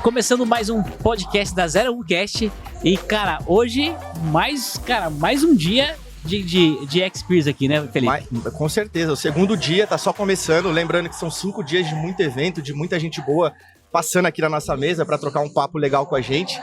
Começando mais um podcast da 01Cast. E, cara, hoje, mais um dia de Experience aqui, né, Felipe? Com certeza, o segundo dia tá só começando. Lembrando que são 5 dias de muito evento, de muita gente boa passando aqui na nossa mesa para trocar um papo legal com a gente.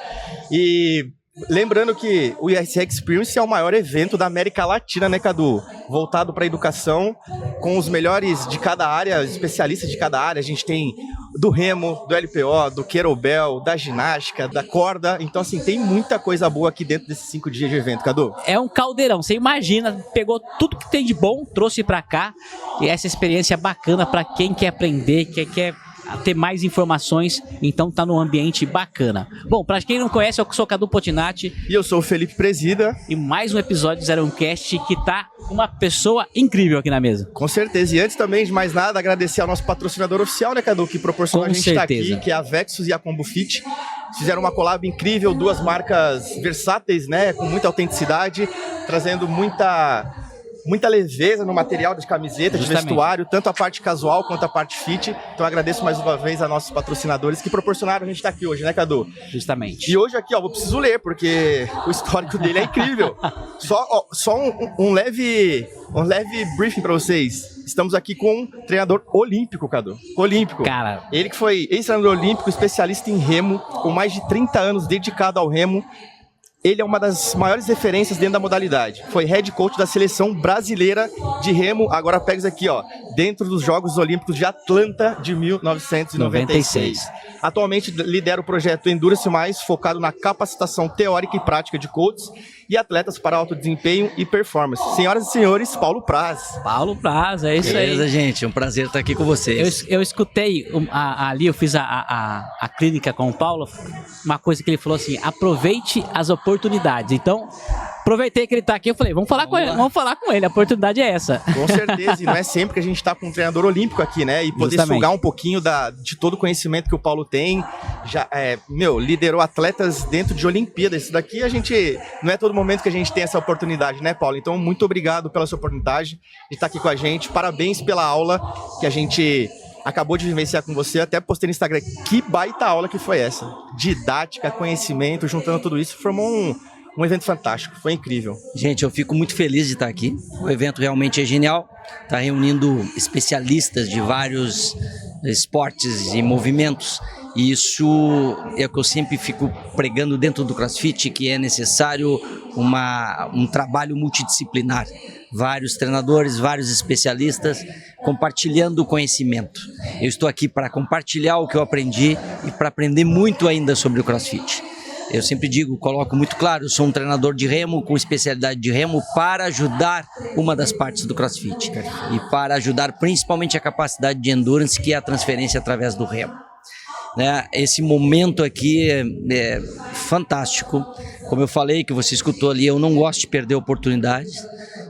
E lembrando que o IRC Experience é o maior evento da América Latina, né, Cadu? Voltado para a educação, com os melhores de cada área, especialistas de cada área. A gente tem do remo, do LPO, do kettlebell, da ginástica, da corda. Então, assim, tem muita coisa boa aqui dentro desses 5 dias de evento, Cadu. É um caldeirão, você imagina, pegou tudo que tem de bom, trouxe para cá. E essa experiência é bacana para quem quer aprender, quer ter mais informações, então tá num ambiente bacana. Bom, pra quem não conhece, eu sou o Cadu Potinati. E eu sou o Felipe Presida. E mais um episódio do 01Cast que tá com uma pessoa incrível aqui na mesa. Com certeza. E antes também de mais nada, agradecer ao nosso patrocinador oficial, né, Cadu, que proporcionou a gente estar aqui, que é a Vexus e a Combo Fit. Fizeram uma collab incrível, 2 marcas versáteis, né, com muita autenticidade, trazendo muita leveza no material de camiseta, de vestuário, tanto a parte casual quanto a parte fit. Então agradeço mais uma vez a nossos patrocinadores que proporcionaram a gente estar aqui hoje, né, Cadu? Justamente. E hoje aqui, ó, eu preciso ler, porque o histórico dele é incrível. Só um leve briefing pra vocês. Estamos aqui com um treinador olímpico, Cadu. Olímpico. Cara. Ele que foi ex-treinador olímpico, especialista em remo, com mais de 30 anos dedicado ao remo. Ele é uma das maiores referências dentro da modalidade. Foi head coach da seleção brasileira de remo, agora pega aqui, ó, dentro dos Jogos Olímpicos de Atlanta de 1996. Atualmente lidera o projeto Endurance Mais, focado na capacitação teórica e prática de coaches e atletas para alto desempenho e performance. Senhoras e senhores, Paulo Praz. Paulo Praz, é isso aí. Beleza, gente, é um prazer estar aqui com vocês. Eu escutei ali, eu fiz a clínica com o Paulo, uma coisa que ele falou assim: aproveite as oportunidades. Então, aproveitei que ele tá aqui, eu falei, vamos falar com ele, a oportunidade é essa. Com certeza, e não é sempre que a gente tá com um treinador olímpico aqui, né? E poder sugar um pouquinho de todo o conhecimento que o Paulo tem. Já, liderou atletas dentro de Olimpíadas. Isso daqui não é todo momento que a gente tem essa oportunidade, né, Paulo? Então, muito obrigado pela sua oportunidade de estar aqui com a gente. Parabéns pela aula que a gente acabou de vivenciar com você. Até postei no Instagram. Que baita aula que foi essa. Didática, conhecimento, juntando tudo isso, formou um evento fantástico, foi incrível. Gente, eu fico muito feliz de estar aqui. O evento realmente é genial. Está reunindo especialistas de vários esportes e movimentos. E isso é o que eu sempre fico pregando dentro do CrossFit, que é necessário um trabalho multidisciplinar. Vários treinadores, vários especialistas compartilhando o conhecimento. Eu estou aqui para compartilhar o que eu aprendi e para aprender muito ainda sobre o CrossFit. Eu sempre digo, coloco muito claro, eu sou um treinador de remo com especialidade de remo para ajudar uma das partes do CrossFit e para ajudar principalmente a capacidade de endurance, que é a transferência através do remo. Esse momento aqui é fantástico. Como eu falei, que você escutou ali, eu não gosto de perder oportunidades.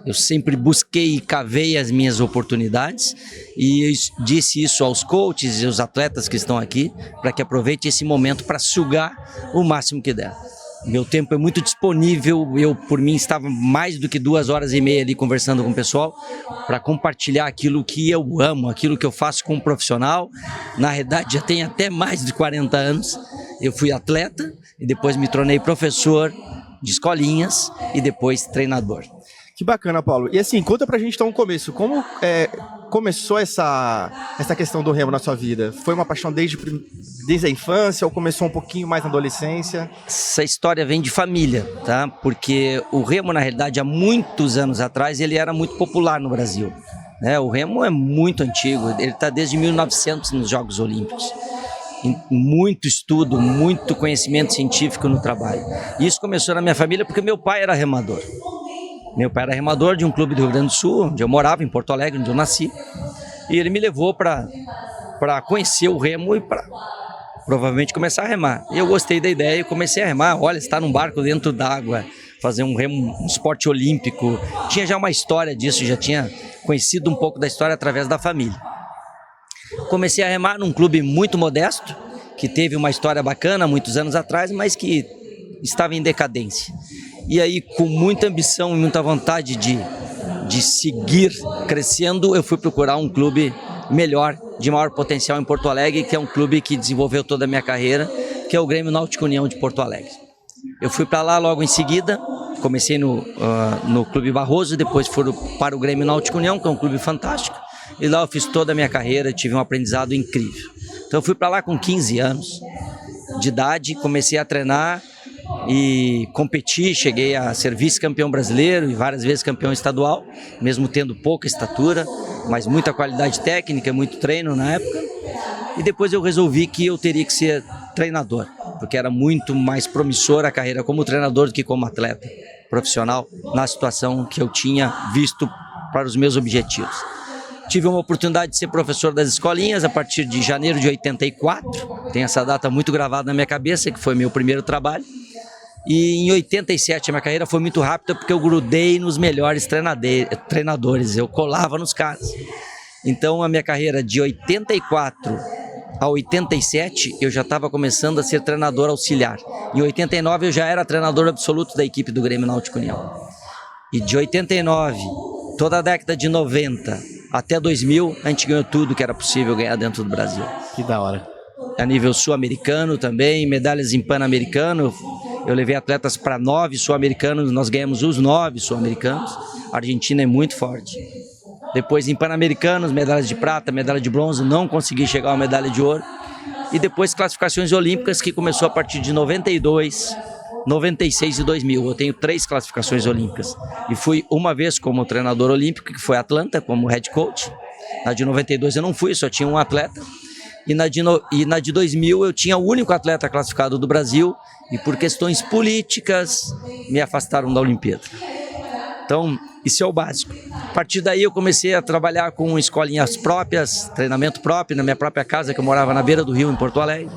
Eu sempre busquei e cavei as minhas oportunidades e eu disse isso aos coaches e aos atletas que estão aqui, para que aproveite esse momento para sugar o máximo que der. Meu tempo é muito disponível, eu por mim estava mais do que 2h30 ali conversando com o pessoal para compartilhar aquilo que eu amo, aquilo que eu faço como profissional. Na realidade já tenho até mais de 40 anos, eu fui atleta e depois me tornei professor de escolinhas e depois treinador. Que bacana, Paulo. E assim, conta pra gente então o começo. Como começou essa questão do remo na sua vida? Foi uma paixão desde a infância ou começou um pouquinho mais na adolescência? Essa história vem de família, tá? Porque o remo, na realidade, há muitos anos atrás, ele era muito popular no Brasil. O remo é muito antigo, ele está desde 1900 nos Jogos Olímpicos. Muito estudo, muito conhecimento científico no trabalho. E isso começou na minha família porque meu pai era remador. Meu pai era remador de um clube do Rio Grande do Sul, onde eu morava, em Porto Alegre, onde eu nasci. E ele me levou para conhecer o remo e para provavelmente começar a remar. E eu gostei da ideia e comecei a remar. Olha, estar num barco dentro d'água, fazer um remo, um esporte olímpico. Tinha já uma história disso, já tinha conhecido um pouco da história através da família. Comecei a remar num clube muito modesto, que teve uma história bacana muitos anos atrás, mas que estava em decadência. E aí, com muita ambição e muita vontade de seguir crescendo, eu fui procurar um clube melhor, de maior potencial em Porto Alegre, que é um clube que desenvolveu toda a minha carreira, que é o Grêmio Náutico União de Porto Alegre. Eu fui para lá logo em seguida, comecei no Clube Barroso, depois fui para o Grêmio Náutico União, que é um clube fantástico, e lá eu fiz toda a minha carreira, tive um aprendizado incrível. Então eu fui para lá com 15 anos de idade, comecei a treinar e competi, cheguei a ser vice-campeão brasileiro e várias vezes campeão estadual, mesmo tendo pouca estatura, mas muita qualidade técnica, muito treino na época. E depois eu resolvi que eu teria que ser treinador, porque era muito mais promissora a carreira como treinador do que como atleta profissional, na situação que eu tinha visto para os meus objetivos. Tive uma oportunidade de ser professor das escolinhas a partir de janeiro de 84, tem essa data muito gravada na minha cabeça, que foi meu primeiro trabalho. E em 87 a minha carreira foi muito rápida porque eu grudei nos melhores treinadores, eu colava nos caras. Então a minha carreira de 84 a 87 eu já estava começando a ser treinador auxiliar. Em 89 eu já era treinador absoluto da equipe do Grêmio Náutico União. E de 89, toda a década de 90 até 2000, a gente ganhou tudo que era possível ganhar dentro do Brasil. Que da hora. A nível sul-americano também, medalhas em Pan-Americano. Eu levei atletas para 9 sul-americanos, nós ganhamos os 9 sul-americanos. A Argentina é muito forte. Depois em Pan-Americanos, medalhas de prata, medalha de bronze, não consegui chegar a uma medalha de ouro. E depois classificações olímpicas, que começou a partir de 92, 96 e 2000. Eu tenho 3 classificações olímpicas. E fui uma vez como treinador olímpico, que foi Atlanta, como head coach. Na de 92 eu não fui, só tinha um atleta. E na de 2000 eu tinha o único atleta classificado do Brasil e por questões políticas me afastaram da Olimpíada. Então, isso é o básico. A partir daí eu comecei a trabalhar com escolinhas próprias, treinamento próprio, na minha própria casa, que eu morava na beira do rio, em Porto Alegre,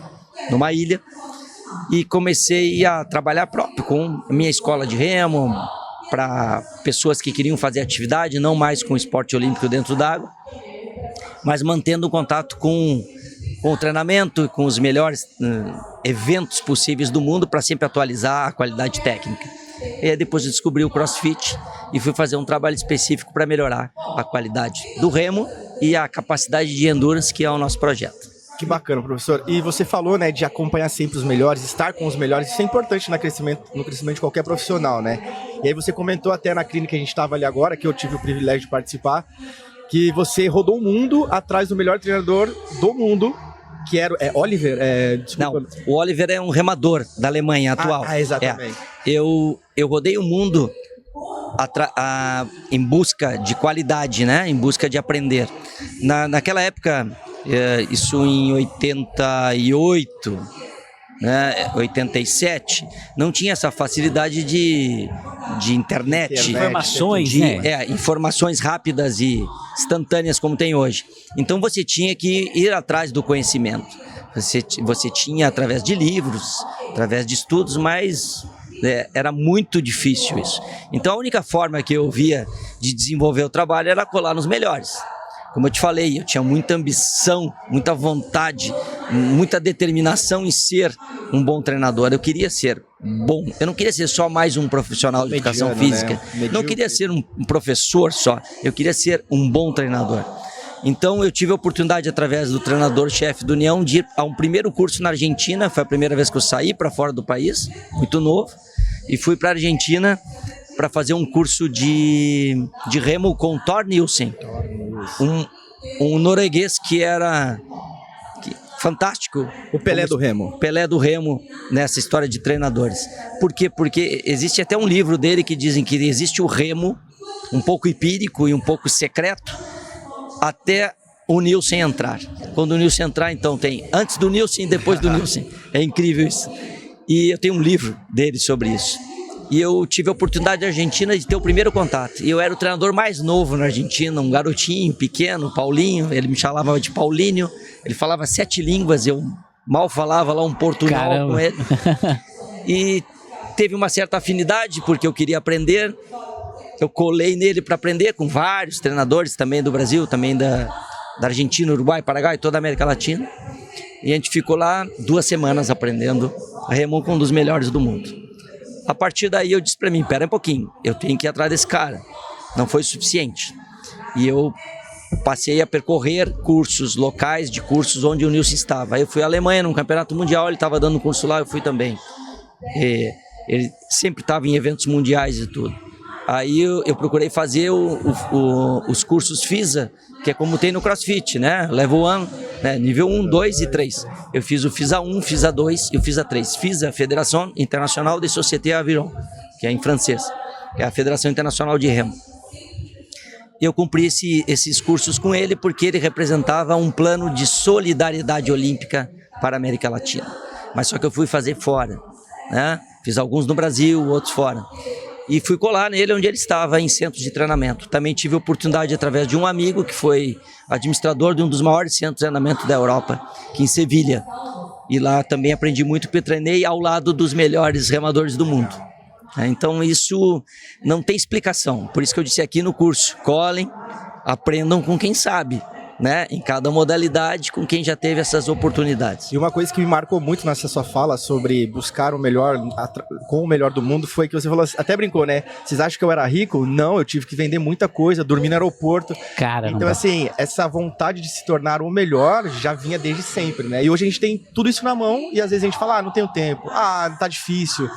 numa ilha. E comecei a trabalhar próprio com a minha escola de remo, para pessoas que queriam fazer atividade, não mais com esporte olímpico dentro d'água, mas mantendo contato com o treinamento, com os melhores eventos possíveis do mundo para sempre atualizar a qualidade técnica. E aí depois eu descobri o CrossFit e fui fazer um trabalho específico para melhorar a qualidade do remo e a capacidade de endurance, que é o nosso projeto. Que bacana, professor. E você falou, né, de acompanhar sempre os melhores, estar com os melhores, isso é importante no crescimento de qualquer profissional, né? E aí você comentou até na clínica que a gente estava ali agora, que eu tive o privilégio de participar, que você rodou o mundo atrás do melhor treinador do mundo, que era Oliver? Desculpa. Não, o Oliver é um remador da Alemanha atual. Exatamente. Eu rodei o mundo em busca de qualidade, né? Em busca de aprender. Naquela época, isso em 88, né? 87, não tinha essa facilidade de internet. Informações, informações rápidas e instantâneas como tem hoje. Então você tinha que ir atrás do conhecimento. Você tinha através de livros, através de estudos, mas era muito difícil isso. Então a única forma que eu via de desenvolver o trabalho era colar nos melhores. Como eu te falei, eu tinha muita ambição, muita vontade, muita determinação em ser um bom treinador. Eu queria ser bom. Eu não queria ser só mais um profissional de educação física. Né? Não queria ser um professor só. Eu queria ser um bom treinador. Então eu tive a oportunidade, através do treinador-chefe do União, de ir a um primeiro curso na Argentina. Foi a primeira vez que eu saí para fora do país, muito novo. E fui para a Argentina para fazer um curso de remo com Thor Nielsen, um norueguês que era fantástico. O Pelé do remo. Pelé do remo nessa história de treinadores. Por quê? Porque existe até um livro dele que dizem que existe o remo, um pouco empírico e um pouco secreto, até o Nielsen entrar. Quando o Nielsen entrar, então tem antes do Nielsen e depois do Nielsen. É incrível isso. E eu tenho um livro dele sobre isso. E eu tive a oportunidade na Argentina de ter o primeiro contato. E eu era o treinador mais novo na Argentina, um garotinho pequeno, Paulinho. Ele me chamava de Paulinho. Ele falava 7 línguas, eu mal falava lá um portunhol. Caramba. Com ele. E teve uma certa afinidade, porque eu queria aprender. Eu colei nele para aprender com vários treinadores também do Brasil, também da Argentina, Uruguai, Paraguai, toda a América Latina. E a gente ficou lá 2 semanas aprendendo a remo com um dos melhores do mundo. A partir daí eu disse para mim, pera um pouquinho, eu tenho que ir atrás desse cara. Não foi suficiente. E eu passei a percorrer cursos locais de cursos onde o Nilson estava. Aí eu fui à Alemanha num campeonato mundial, ele estava dando um curso lá, eu fui também. Ele sempre estava em eventos mundiais e tudo. Aí eu procurei fazer os cursos FISA, que é como tem no CrossFit, né? Level 1, né? Nível 1, 2 e 3. Eu fiz o FISA 1, FISA 2 e o FISA 3. FISA, Fédération Internationale de Société Aviron, que é em francês, que é a Federação Internacional de Remo. Eu cumpri esses cursos com ele porque ele representava um plano de solidariedade olímpica para a América Latina. Mas só que eu fui fazer fora, né? Fiz alguns no Brasil, outros fora. E fui colar nele onde ele estava, em centros de treinamento. Também tive a oportunidade, através de um amigo que foi administrador de um dos maiores centros de treinamento da Europa, que em Sevilha. E lá também aprendi muito, porque treinei ao lado dos melhores remadores do mundo. Então isso não tem explicação. Por isso que eu disse aqui no curso, colhem, aprendam com quem sabe, né? Em cada modalidade, com quem já teve essas oportunidades. E uma coisa que me marcou muito nessa sua fala sobre buscar o melhor, com o melhor do mundo, foi que você falou, até brincou, né? Vocês acham que eu era rico? Não, eu tive que vender muita coisa, dormir no aeroporto. Caramba. Então assim, essa vontade de se tornar o melhor já vinha desde sempre, né? E hoje a gente tem tudo isso na mão e às vezes a gente fala, não tenho tempo, tá difícil.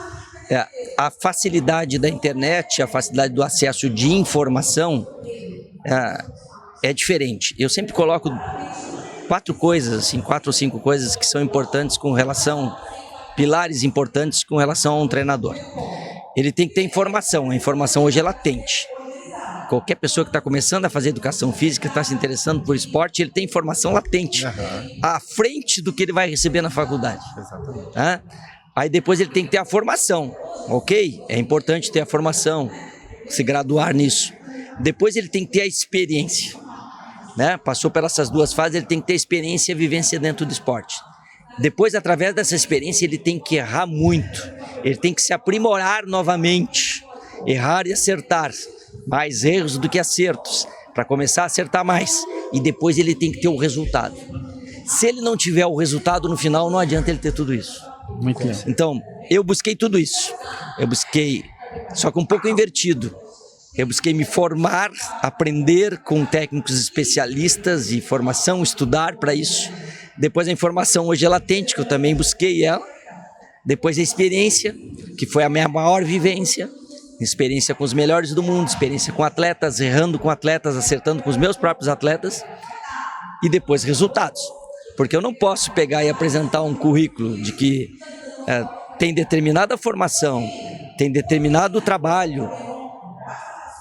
A facilidade da internet, a facilidade do acesso de informação é diferente. Eu sempre coloco 4 ou 5 coisas que são importantes pilares importantes com relação a um treinador. Ele tem que ter informação, a informação hoje é latente. Qualquer pessoa que está começando a fazer educação física, está se interessando por esporte, ele tem informação latente, à frente do que ele vai receber na faculdade. Exatamente. Aí depois ele tem que ter a formação, ok? É importante ter a formação, se graduar nisso. Depois ele tem que ter a experiência, né? Passou por essas 2 fases, ele tem que ter experiência e vivência dentro do esporte. Depois, através dessa experiência, ele tem que errar muito. Ele tem que se aprimorar novamente. Errar e acertar. Mais erros do que acertos, para começar a acertar mais. E depois ele tem que ter o resultado. Se ele não tiver o resultado no final, não adianta ele ter tudo isso. Muito legal. Então, eu busquei tudo isso. Eu busquei, só que um pouco invertido. Eu busquei me formar, aprender com técnicos especialistas e formação, estudar para isso. Depois a informação hoje é latente, que eu também busquei ela. Depois a experiência, que foi a minha maior vivência. Experiência com os melhores do mundo, experiência com atletas, errando com atletas, acertando com os meus próprios atletas. E depois resultados. Porque eu não posso pegar e apresentar um currículo de que tem determinada formação, tem determinado trabalho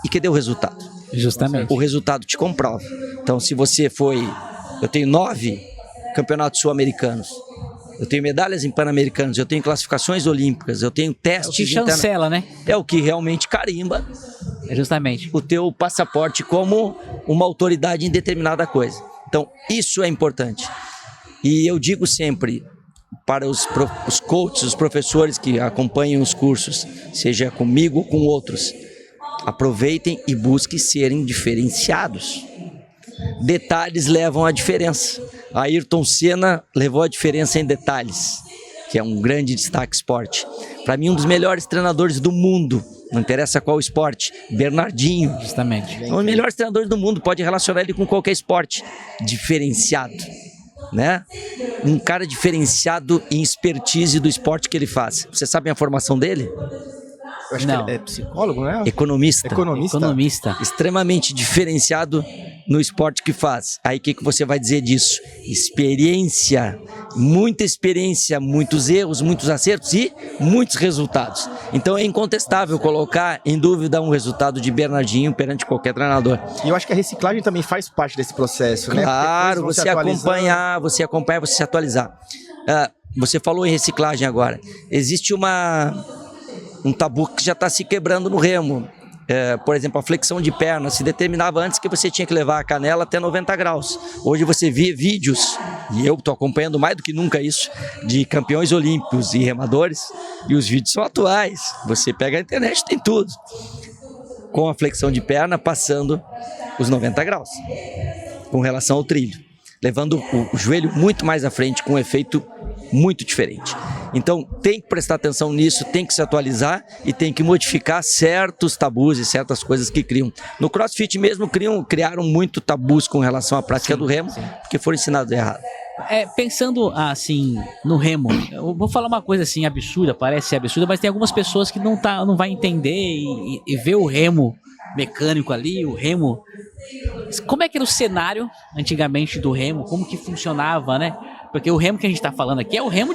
e que deu resultado. Justamente. O resultado te comprova. Então, se você eu tenho 9 campeonatos sul-americanos, eu tenho medalhas em pan-americanos, eu tenho classificações olímpicas, eu tenho testes... É o que chancela, né? É o que realmente carimba Justamente. o teu passaporte como uma autoridade em determinada coisa. Então, isso é importante. E eu digo sempre para os coaches, os professores que acompanham os cursos, seja comigo ou com outros, aproveitem e busquem serem diferenciados. Detalhes levam à diferença. Ayrton Senna levou a diferença em detalhes, que é um grande destaque esporte. Para mim, um dos melhores treinadores do mundo, não interessa qual esporte, Bernardinho. Justamente. Um dos melhores treinadores do mundo, pode relacionar ele com qualquer esporte. Diferenciado, né? Um cara diferenciado em expertise do esporte que ele faz. Você sabe a formação dele? Eu acho que ele é psicólogo, né? Economista. Economista. Extremamente diferenciado no esporte que faz. Aí o que você vai dizer disso? Experiência, muitos erros, muitos acertos e muitos resultados. Então é incontestável colocar em dúvida um resultado de Bernardinho perante qualquer treinador. E eu acho que a reciclagem também faz parte desse processo, né? Claro, você acompanhar, você se atualizar. Você falou em reciclagem agora. Existe um tabu que já está se quebrando no remo. Por exemplo, a flexão de perna. Se determinava antes que você tinha que levar a canela até 90 graus. Hoje você vê vídeos, e eu estou acompanhando mais do que nunca isso, de campeões olímpicos e remadores, e os vídeos são atuais. Você pega a internet, tem tudo. Com a flexão de perna passando os 90 graus, com relação ao trilho. Levando o joelho muito mais à frente, com um efeito muito diferente. Então tem que prestar atenção nisso, tem que se atualizar e tem que modificar certos tabus e certas coisas que criam. No CrossFit mesmo criaram muito tabus com relação à prática do remo, porque foram ensinados errado. Pensando assim no remo, eu vou falar uma coisa assim absurda, parece ser absurda, mas tem algumas pessoas que não vai entender e ver o remo mecânico ali, o remo. Como é que era o cenário antigamente do remo? Como que funcionava, né? Porque o remo que a gente tá falando aqui é o remo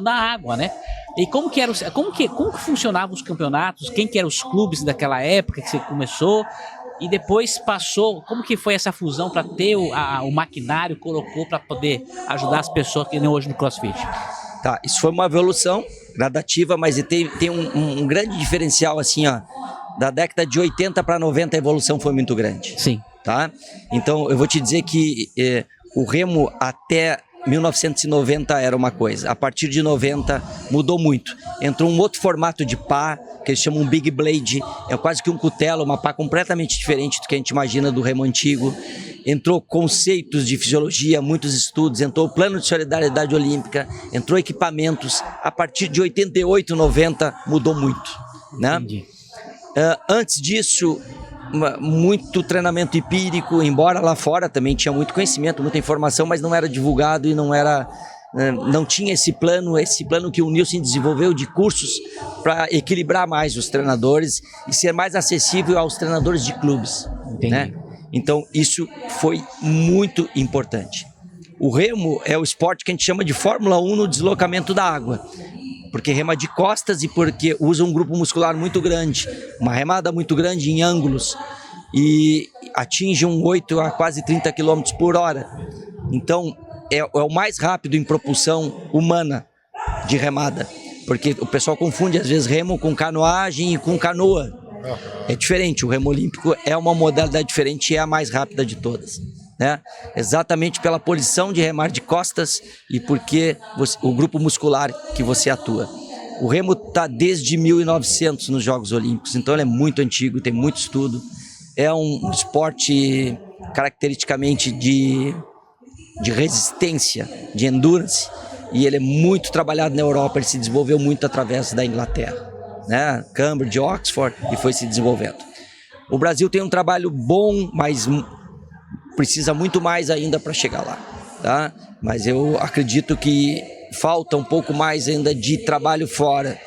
na água, né? E como que funcionavam os campeonatos? Quem que eram os clubes daquela época que você começou? E depois passou, como que foi essa fusão para ter o maquinário, colocou para poder ajudar as pessoas que nem hoje no CrossFit? Tá, isso foi uma evolução gradativa, mas tem um grande diferencial assim, ó, da década de 80 para 90 a evolução foi muito grande. Sim. Tá? Então eu vou te dizer que o remo até 1990 era uma coisa, a partir de 90 mudou muito. Entrou um outro formato de pá, que eles chamam Big Blade, é quase que um cutelo, uma pá completamente diferente do que a gente imagina do remo antigo. Entrou conceitos de fisiologia, muitos estudos, entrou o plano de solidariedade olímpica, entrou equipamentos. A partir de 88, 90 mudou muito, né? Entendi. Antes disso, muito treinamento empírico, embora lá fora também tinha muito conhecimento, muita informação, mas não era divulgado e não tinha esse plano que o Nilson desenvolveu de cursos para equilibrar mais os treinadores e ser mais acessível aos treinadores de clubes. Entendi. Né? Então isso foi muito importante. O remo é o esporte que a gente chama de Fórmula 1 no deslocamento da água, porque rema de costas e porque usa um grupo muscular muito grande, uma remada muito grande em ângulos e atinge 8 a quase 30 km por hora. Então é o mais rápido em propulsão humana de remada, porque o pessoal confunde às vezes remo com canoagem e com canoa. É diferente, o remo olímpico é uma modalidade diferente e é a mais rápida de todas, né? Exatamente pela posição de remar de costas e porque o grupo muscular que você atua. O remo está desde 1900 nos Jogos Olímpicos, então ele é muito antigo, tem muito estudo. É um esporte caracteristicamente de resistência, de endurance, e ele é muito trabalhado na Europa, ele se desenvolveu muito através da Inglaterra, né? Cambridge, Oxford, e foi se desenvolvendo. O Brasil tem um trabalho bom, mas precisa muito mais ainda para chegar lá, tá? Mas eu acredito que falta um pouco mais ainda de trabalho fora,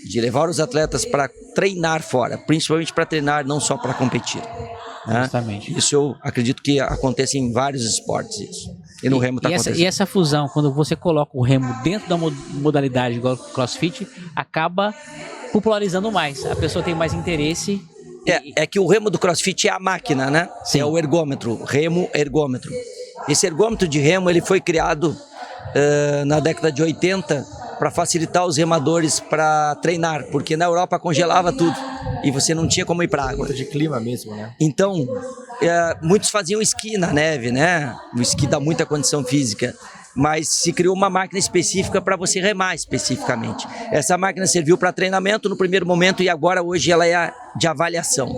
de levar os atletas para treinar fora, principalmente para treinar, não só para competir, né? Justamente. Isso eu acredito que acontece em vários esportes, isso. E no remo está acontecendo. E essa fusão, quando você coloca o remo dentro da modalidade igual o CrossFit, acaba popularizando mais. A pessoa tem mais interesse. É que o remo do CrossFit é a máquina, né? Sim. É o ergômetro, remo ergômetro. Esse ergômetro de remo ele foi criado na década de 80 para facilitar os remadores para treinar, porque na Europa congelava tudo e você não tinha como ir para água. De clima mesmo, né? Então, muitos faziam esqui na neve, né? O esqui dá muita condição física, mas se criou uma máquina específica para você remar especificamente. Essa máquina serviu para treinamento no primeiro momento e agora hoje ela é de avaliação.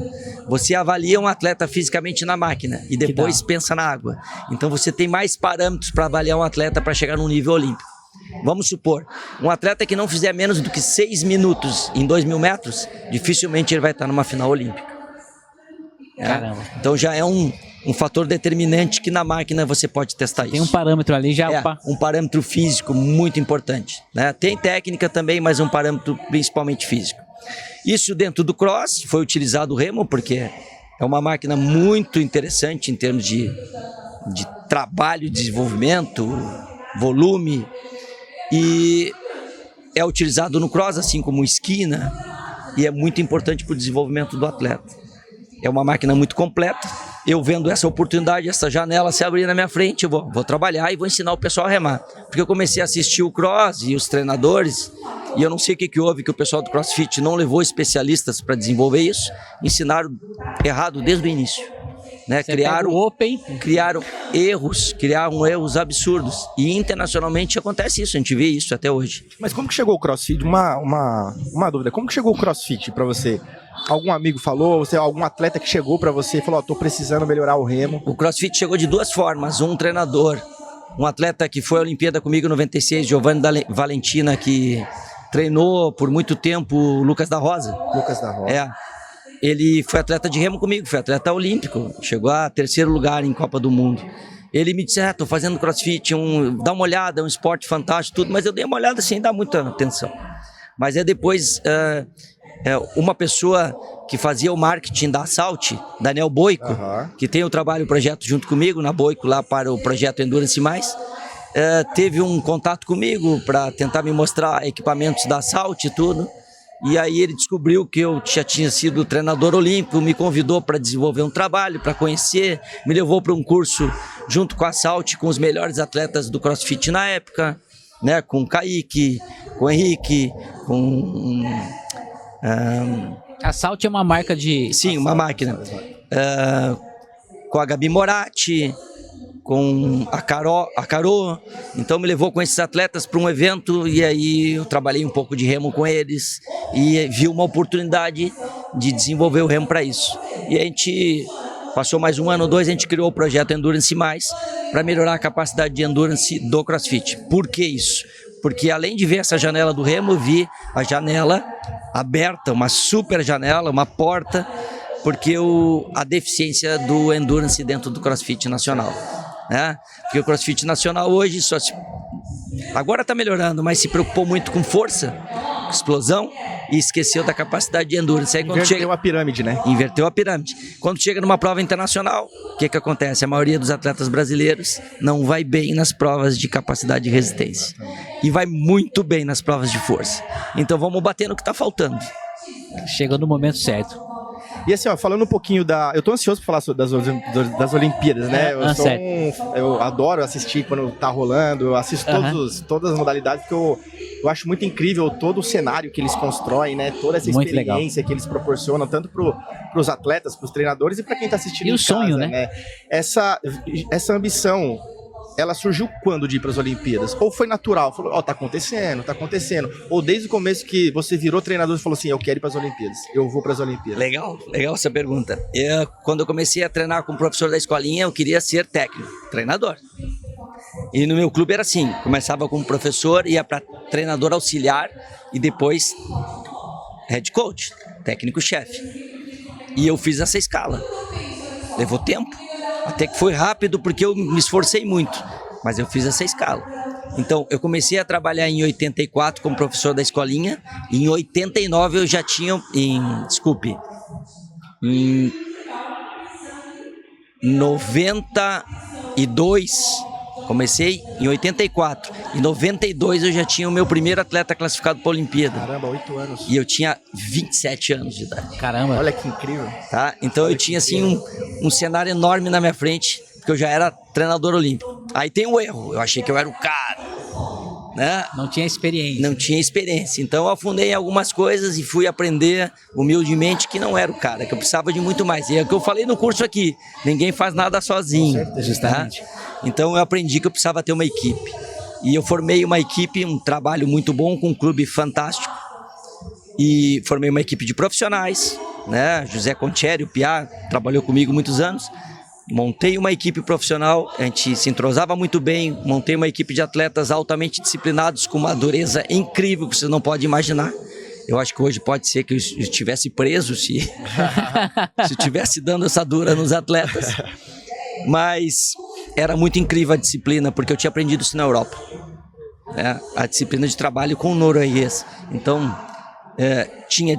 Você avalia um atleta fisicamente na máquina e depois pensa na água. Então você tem mais parâmetros para avaliar um atleta para chegar num nível olímpico. Vamos supor, um atleta que não fizer menos do que 6 minutos em 2.000 metros, dificilmente ele vai estar numa final olímpica. Caramba. Então já é um fator determinante que na máquina você pode testar isso. Tem um parâmetro ali já. Um parâmetro físico muito importante, né? Tem técnica também, mas um parâmetro principalmente físico. Isso dentro do cross foi utilizado o remo, porque é uma máquina muito interessante em termos de trabalho, desenvolvimento, volume, e é utilizado no cross, assim como o esqui, né? E é muito importante para o desenvolvimento do atleta. É uma máquina muito completa. Eu vendo essa oportunidade, essa janela se abrir na minha frente, eu vou trabalhar e vou ensinar o pessoal a remar. Porque eu comecei a assistir o cross e os treinadores, e eu não sei o que houve, que o pessoal do CrossFit não levou especialistas para desenvolver isso, ensinaram errado desde o início, né? Criaram erros absurdos, e internacionalmente acontece isso, a gente vê isso até hoje. Mas como que chegou o CrossFit? Uma dúvida, como que chegou o CrossFit para você? Algum amigo falou, algum atleta que chegou para você e falou, tô precisando melhorar o remo? O CrossFit chegou de duas formas. Um treinador um atleta que foi à Olimpíada comigo em 96, Giovanni Valentina, que treinou por muito tempo o Lucas da Rosa. Lucas da Rosa. É. Ele foi atleta de remo comigo, foi atleta olímpico, chegou a 3º lugar em Copa do Mundo. Ele me disse, tô fazendo crossfit, dá uma olhada, é um esporte fantástico, tudo, mas eu dei uma olhada sem dar muita atenção. Mas depois, uma pessoa que fazia o marketing da Assault, Daniel Boico, que tem o projeto junto comigo, na Boico, lá para o projeto Endurance Mais, teve um contato comigo para tentar me mostrar equipamentos da Assault e tudo. E aí ele descobriu que eu já tinha sido treinador olímpico, me convidou para desenvolver um trabalho, para conhecer, me levou para um curso junto com a Assault, com os melhores atletas do CrossFit na época, né, com o Kaique, com o Henrique, com... A Assault é uma marca de... Sim, uma máquina. Com a Gabi Moratti, com a Carol. Então me levou com esses atletas para um evento e aí eu trabalhei um pouco de remo com eles e vi uma oportunidade de desenvolver o remo para isso. E a gente passou mais 1 ano ou 2, a gente criou o projeto Endurance Mais para melhorar a capacidade de endurance do CrossFit. Por que isso? Porque além de ver essa janela do remo, eu vi a janela aberta, uma super janela, uma porta, porque a deficiência do endurance dentro do CrossFit nacional. Né? Porque o CrossFit nacional hoje agora está melhorando, mas se preocupou muito com força, explosão e esqueceu da capacidade de endurance. Aí, inverteu a pirâmide, né? Inverteu a pirâmide. Quando chega numa prova internacional, o que acontece? A maioria dos atletas brasileiros não vai bem nas provas de capacidade de resistência e vai muito bem nas provas de força. Então vamos bater no que está faltando. Chega no momento certo. E assim, falando um pouquinho eu tô ansioso pra falar das Olimpíadas, né? Eu adoro assistir quando tá rolando, eu assisto todas as modalidades, porque eu acho muito incrível todo o cenário que eles constroem, né? Toda essa experiência que eles proporcionam, tanto pros atletas, pros treinadores e pra quem tá assistindo e o sonho, casa, né? Essa ambição, ela surgiu quando de ir para as Olimpíadas? Ou foi natural? Falou, tá acontecendo. Ou desde o começo que você virou treinador e falou assim, eu quero ir para as Olimpíadas, eu vou para as Olimpíadas. Legal essa pergunta. Quando eu comecei a treinar com o professor da escolinha, eu queria ser técnico, treinador. E no meu clube era assim, começava como professor, ia para treinador auxiliar e depois head coach, técnico-chefe. E eu fiz essa escala. Levou tempo. Até que foi rápido porque eu me esforcei muito, mas eu fiz essa escala. Então, eu comecei a trabalhar em 84 como professor da escolinha, e em 89 eu já tinha, em 92, comecei em 84, em 92 eu já tinha o meu primeiro atleta classificado para a Olimpíada. Caramba, 8 anos. E eu tinha 27 anos de idade. Caramba. Olha que incrível. Tá? Então eu tinha assim um cenário enorme na minha frente, porque eu já era treinador olímpico. Aí tem um erro, eu achei que eu era o cara, né? Não tinha experiência. Não tinha experiência. Então eu afundei em algumas coisas e fui aprender humildemente que não era o cara, que eu precisava de muito mais. E é o que eu falei no curso aqui, ninguém faz nada sozinho. Justamente. Tá? Então eu aprendi que eu precisava ter uma equipe. E eu formei uma equipe, um trabalho muito bom com um clube fantástico. E formei uma equipe de profissionais, né? José Concheri, o Piá, trabalhou comigo muitos anos. Montei uma equipe profissional, a gente se entrosava muito bem. Montei uma equipe de atletas altamente disciplinados, com uma dureza incrível que você não pode imaginar. Eu acho que hoje pode ser que eu estivesse preso se estivesse dando essa dura nos atletas. Mas era muito incrível a disciplina, porque eu tinha aprendido isso na Europa, né? A disciplina de trabalho com o norueguês. Então, tinha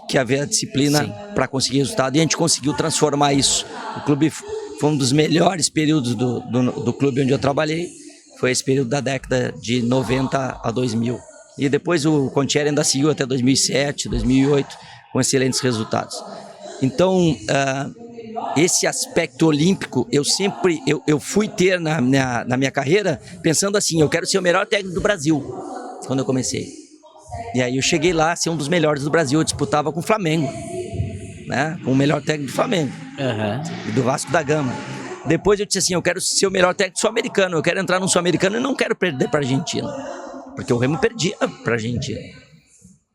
que haver a disciplina para conseguir resultado, e a gente conseguiu transformar isso. O clube foi um dos melhores períodos do clube onde eu trabalhei, foi esse período da década de 90 a 2000. E depois o Concheri ainda seguiu até 2007, 2008, com excelentes resultados. Então, esse aspecto olímpico, eu fui ter na minha carreira, pensando assim, eu quero ser o melhor técnico do Brasil, quando eu comecei. E aí eu cheguei lá a ser um dos melhores do Brasil, eu disputava com o Flamengo, né? Com o melhor técnico do Flamengo, e do Vasco da Gama. Depois eu disse assim, eu quero ser o melhor técnico sul-americano, eu quero entrar no sul-americano e não quero perder para a Argentina, porque o Remo perdia para a Argentina,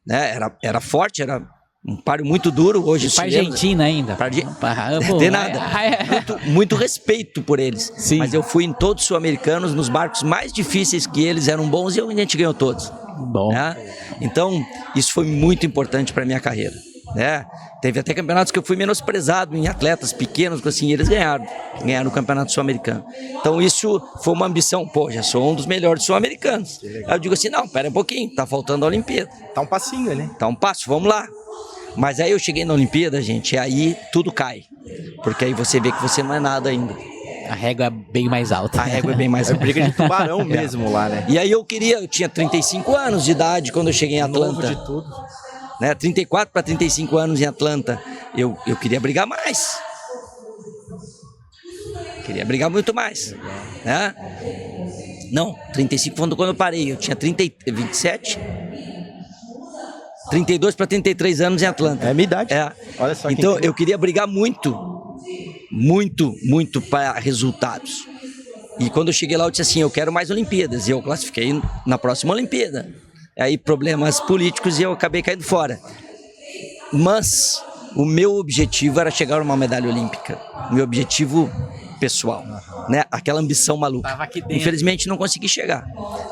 né? Era forte, era Um páreo muito duro hoje. Para Argentina ainda. Não tem nada. Muito respeito por eles. Sim. Mas eu fui em todos os sul-americanos, nos barcos mais difíceis que eles eram bons e a gente ganhou todos. Bom. Né? Então, isso foi muito importante para minha carreira. Né? Teve até campeonatos que eu fui menosprezado em atletas pequenos, assim, eles ganharam o campeonato sul-americano. Então isso foi uma ambição, já sou um dos melhores sul-americanos. Aí eu digo assim, não, pera um pouquinho, tá faltando a Olimpíada. Tá um passinho ali. Tá um passo, vamos lá. Mas aí eu cheguei na Olimpíada, gente, e aí tudo cai. Porque aí você vê que você não é nada ainda. A régua é bem mais alta. A régua é bem mais alta. É briga de tubarão mesmo lá, né? E aí eu tinha 35 anos de idade quando eu cheguei em Atlanta. Novo de tudo. Né, 34 para 35 anos em Atlanta, eu queria brigar mais. Queria brigar muito mais. Né? Não, 35 foi quando eu parei, eu tinha 27, 32 para 33 anos em Atlanta. É a minha idade. Olha só. Então eu queria brigar muito para resultados. E quando eu cheguei lá, eu disse assim, eu quero mais Olimpíadas. E eu classifiquei na próxima Olimpíada. Aí problemas políticos e eu acabei caindo fora. Mas o meu objetivo era chegar a uma medalha olímpica. O meu objetivo pessoal, né? Aquela ambição maluca. Infelizmente não consegui chegar.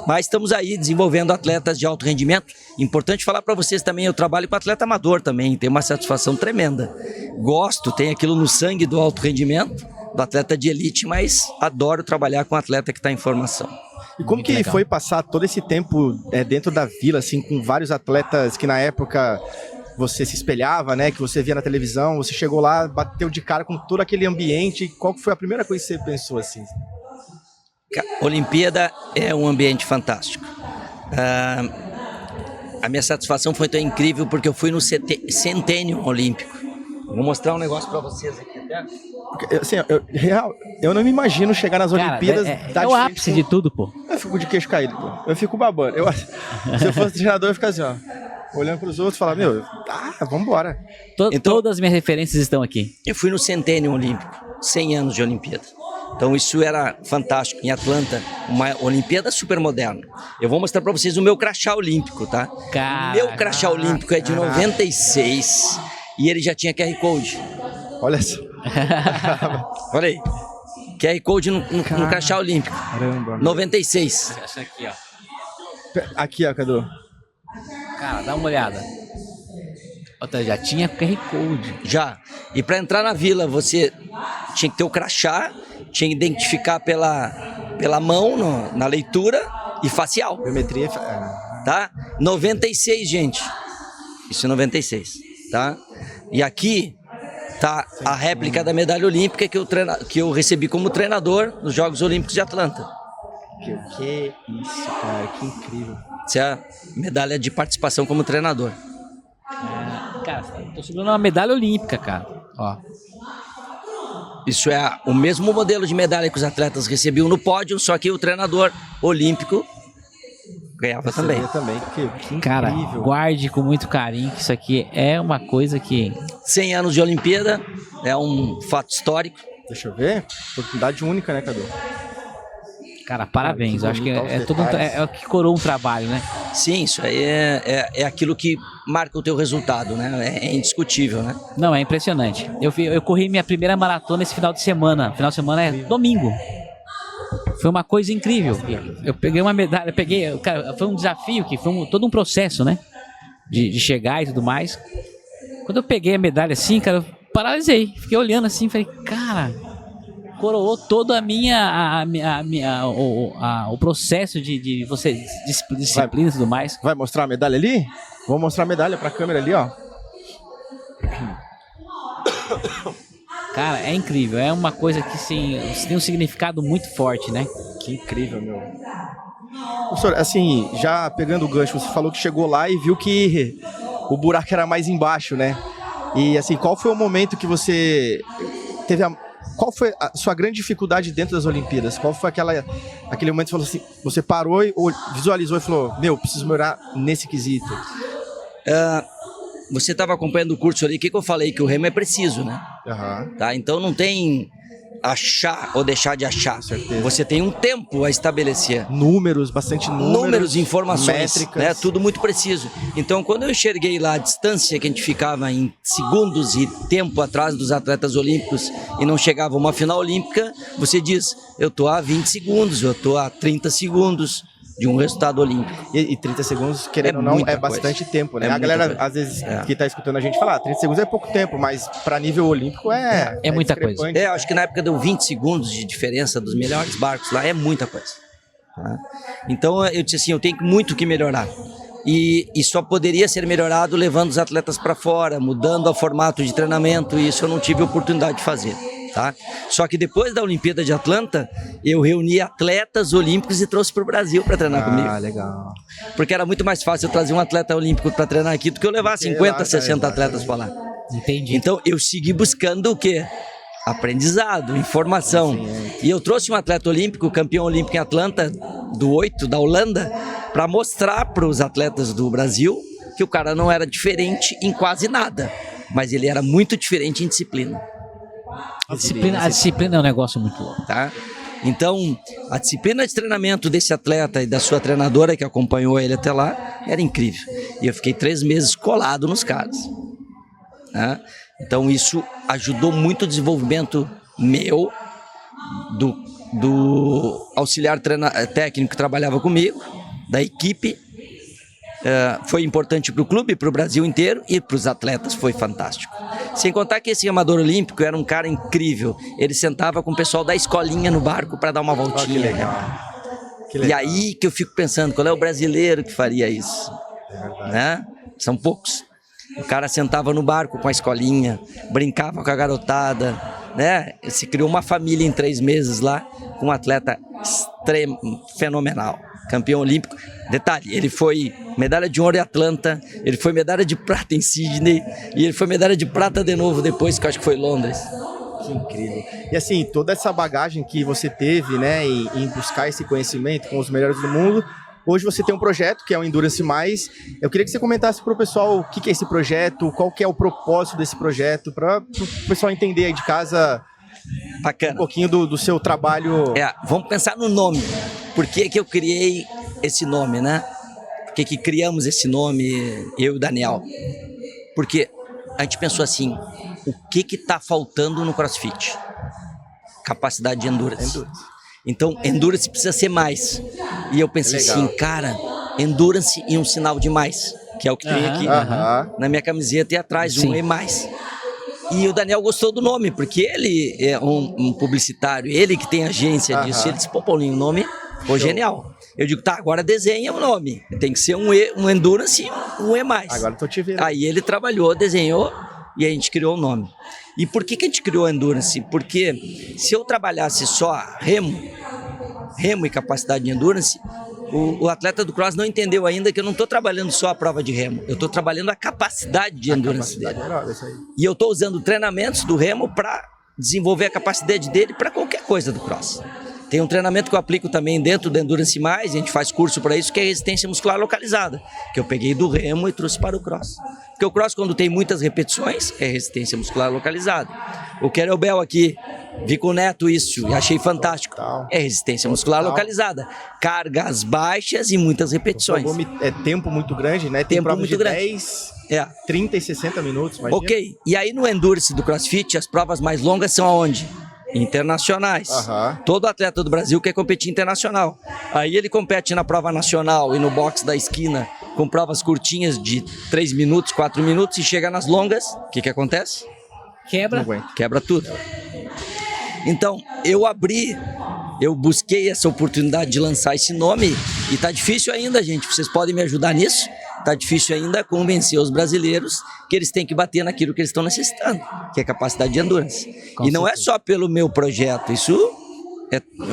Mas estamos aí desenvolvendo atletas de alto rendimento. Importante falar para vocês também, eu trabalho com atleta amador também, tem uma satisfação tremenda. Gosto, tem aquilo no sangue do alto rendimento, do atleta de elite, mas adoro trabalhar com atleta que está em formação. E como que foi passar todo esse tempo dentro da Vila, assim, com vários atletas que na época você se espelhava, né? Que você via na televisão, você chegou lá, bateu de cara com todo aquele ambiente. Qual foi a primeira coisa que você pensou, assim? Olimpíada é um ambiente fantástico. A minha satisfação foi tão incrível porque eu fui no Centênio Olímpico. Vou mostrar um negócio para vocês aqui até. Assim, eu não me imagino chegar nas Olimpíadas. É o ápice de tudo, pô. Eu fico de queixo caído, pô. Eu fico babando. Se eu fosse treinador, eu ia ficar assim, ó. Olhando para os outros e falar, vambora. Então, todas as minhas referências estão aqui. Eu fui no Centênio Olímpico, 100 anos de Olimpíada. Então isso era fantástico. Em Atlanta, uma Olimpíada super moderna. Eu vou mostrar para vocês o meu crachá olímpico, tá? Meu crachá olímpico é de 96 e ele já tinha QR Code. Olha só. Olha aí. QR Code no crachá olímpico. Caramba. 96. Essa aqui, ó. Aqui, ó, Cadu. Cara, dá uma olhada. Já tinha QR Code. Já. E para entrar na vila, você tinha que ter o crachá, tinha que identificar pela mão na leitura e facial. Biometria. Tá? 96, gente. Isso é 96, tá? E aqui tá a réplica da medalha olímpica que eu recebi como treinador nos Jogos Olímpicos de Atlanta. Que isso, cara, que incrível. Essa é a medalha de participação como treinador. Cara, tô segurando uma medalha olímpica, cara. Ó. Isso é o mesmo modelo de medalha que os atletas recebiam no pódio, só que o treinador olímpico ganhava também. Que incrível. Cara, guarde com muito carinho, que isso aqui é uma coisa que... 100 anos de Olimpíada, é um fato histórico. Deixa eu ver. Oportunidade única, né, Cadu? Cara, parabéns. Eu acho que é o que coroa um trabalho, né? Sim, isso aí é aquilo que marca o teu resultado, né? É indiscutível, né? Não, é impressionante. Eu corri minha primeira maratona esse final de semana. Final de semana é domingo. Foi uma coisa incrível. Eu peguei uma medalha, cara, foi um desafio, que foi todo um processo, né? De chegar e tudo mais. Quando eu peguei a medalha assim, cara, eu paralisei. Fiquei olhando assim, falei, cara, coroou toda o processo de você, disciplina e tudo mais. Vai mostrar a medalha ali? Vou mostrar a medalha pra câmera ali, ó. Cara, é incrível. É uma coisa que sim, tem um significado muito forte, né? Que incrível, meu. Professor, assim, já pegando o gancho, você falou que chegou lá e viu que o buraco era mais embaixo, né? E assim, qual foi o momento que você teve qual foi a sua grande dificuldade dentro das Olimpíadas? Qual foi aquele momento que você falou assim, você parou e visualizou e falou, preciso melhorar nesse quesito? Você estava acompanhando o curso ali, o que eu falei? Que o remo é preciso, né? Uhum. Tá? Então não tem achar ou deixar de achar. Você tem um tempo a estabelecer. Bastante números, informações, métricas. né? Tudo muito preciso. Então, quando eu enxerguei lá a distância que a gente ficava em segundos e tempo atrás dos atletas olímpicos e não chegava a uma final olímpica, você diz, eu tô a 20 segundos, eu tô a 30 segundos de um resultado olímpico. E 30 segundos, querendo ou não, é bastante tempo, né? A galera, às vezes, que tá escutando a gente falar, 30 segundos é pouco tempo, mas para nível olímpico é muita coisa. Eu acho que na época deu 20 segundos de diferença dos melhores barcos lá, é muita coisa. Tá? Então eu disse assim, eu tenho muito que melhorar. E só poderia ser melhorado levando os atletas para fora, mudando o formato de treinamento, e isso eu não tive oportunidade de fazer. Tá? Só que depois da Olimpíada de Atlanta, eu reuni atletas olímpicos e trouxe para o Brasil para treinar comigo. Ah, legal. Porque era muito mais fácil eu trazer um atleta olímpico para treinar aqui do que eu levar 50, 60 atletas para lá. Entendi. Então eu segui buscando o quê? Aprendizado, informação. E eu trouxe um atleta olímpico, campeão olímpico em Atlanta, do 8, da Holanda, para mostrar para os atletas do Brasil que o cara não era diferente em quase nada, mas ele era muito diferente em disciplina. A disciplina é um negócio muito louco. Tá? Então, a disciplina de treinamento desse atleta e da sua treinadora que acompanhou ele até lá era incrível. E eu fiquei 3 meses colado nos caras. Tá? Então, isso ajudou muito o desenvolvimento meu, do auxiliar técnico que trabalhava comigo, da equipe. Foi importante para o clube, para o Brasil inteiro, e para os atletas foi fantástico. Sem contar que esse amador olímpico era um cara incrível. Ele sentava com o pessoal da escolinha no barco para dar uma voltinha. Que legal. E aí que eu fico pensando, qual é o brasileiro que faria isso? Né? São poucos. O cara sentava no barco com a escolinha, brincava com a garotada, né? Se criou uma família em 3 meses lá, com um atleta fenomenal. Campeão olímpico. Detalhe, ele foi medalha de ouro em Atlanta, ele foi medalha de prata em Sydney, e ele foi medalha de prata de novo depois, que eu acho que foi em Londres. Que incrível. E assim, toda essa bagagem que você teve, né, em buscar esse conhecimento com os melhores do mundo, hoje você tem um projeto que é o Endurance Mais. Eu queria que você comentasse para o pessoal o que é esse projeto, qual que é o propósito desse projeto, para o pessoal entender aí de casa. Bacana. Um pouquinho do seu trabalho. Vamos pensar no nome. Por que eu criei esse nome, né? Por que criamos esse nome, eu e o Daniel? Porque a gente pensou assim, o que está faltando no CrossFit? Capacidade de endurance. Então, endurance precisa ser mais. E eu pensei assim, cara, endurance e um sinal de mais, que é o que tem aqui na minha camiseta e atrás, um E mais. E o Daniel gostou do nome, porque ele é um publicitário, ele que tem agência disso. Ele disse, pô, Paulinho, o nome ficou genial. Eu digo, tá, agora desenha o nome. Tem que ser um Endurance e um E+. Agora tô te vendo. Aí ele trabalhou, desenhou e a gente criou o nome. E por que a gente criou o Endurance? Porque se eu trabalhasse só remo e capacidade de Endurance, o atleta do cross não entendeu ainda que eu não estou trabalhando só a prova de remo, eu estou trabalhando a capacidade de endurance dele. E eu estou usando treinamentos do remo para desenvolver a capacidade dele para qualquer coisa do cross. Tem um treinamento que eu aplico também dentro do Endurance Mais, a gente faz curso para isso, que é resistência muscular localizada, que eu peguei do remo e trouxe para o cross. Porque o cross, quando tem muitas repetições, é resistência muscular localizada. O kettlebell aqui, vi com o Neto isso e achei fantástico. É resistência muscular localizada. Cargas baixas e muitas repetições. É tempo muito grande, né? Tem tempo provas muito de grande. 10, 30 e 60 minutos. Imagina. Ok, e aí no Endurance do CrossFit, as provas mais longas são aonde? Internacionais. Todo atleta do Brasil quer competir internacional. Aí ele compete na prova nacional e no box da esquina com provas curtinhas de 3 minutos, 4 minutos e chega nas longas, o que acontece? Quebra tudo. Então, eu busquei essa oportunidade de lançar esse nome e tá difícil ainda, gente. Vocês podem me ajudar nisso? Tá difícil ainda convencer os brasileiros que eles têm que bater naquilo que eles estão necessitando, que é capacidade de endurance. E não é só pelo meu projeto,